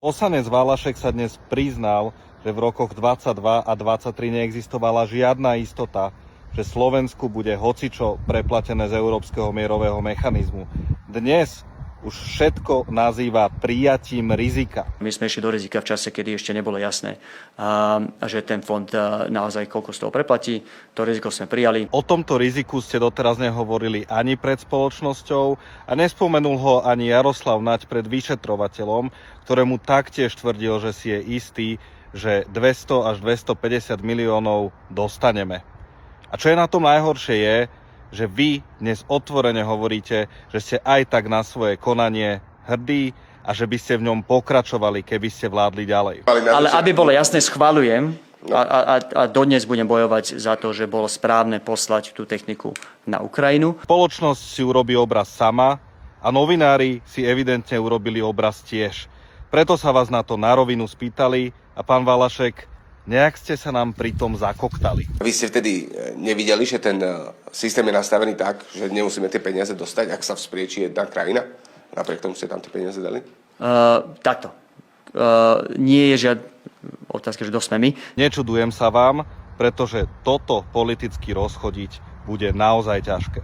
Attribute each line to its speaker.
Speaker 1: Poslanec Valašek sa dnes priznal, že v rokoch 22 a 23 neexistovala žiadna istota, že Slovensku bude hocičo preplatené z Európskeho mierového mechanizmu. Dnes už všetko nazýva prijatím rizika.
Speaker 2: My sme išli do rizika v čase, kedy ešte nebolo jasné, že ten fond naozaj koľko z toho preplatí. To riziko sme prijali.
Speaker 1: O tomto riziku ste doteraz nehovorili ani pred spoločnosťou a nespomenul ho ani Jaroslav Naď pred vyšetrovateľom, ktorému taktiež tvrdil, že si je istý, že 200 až 250 miliónov dostaneme. A čo je na tom najhoršie je, že vy dnes otvorene hovoríte, že ste aj tak na svoje konanie hrdí a že by ste v ňom pokračovali, keby ste vládli ďalej.
Speaker 2: Ale aby bolo jasné, schvaľujem a dodnes budem bojovať za to, že bolo správne poslať tú techniku na Ukrajinu.
Speaker 1: Spoločnosť si urobí obraz sama a novinári si evidentne urobili obraz tiež. Preto sa vás na to na rovinu spýtali a pán Valašek, nejak ste sa nám pri tom zakoktali.
Speaker 3: Vy ste vtedy nevideli, že ten systém je nastavený tak, že nemusíme tie peniaze dostať, ak sa vzprieči jedna krajina? Napriek tomu ste tam tie peniaze dali?
Speaker 2: Takto. Nie je žiadna otázka, že dosme my.
Speaker 1: Nečudujem sa vám, pretože toto politicky rozchodiť bude naozaj ťažké.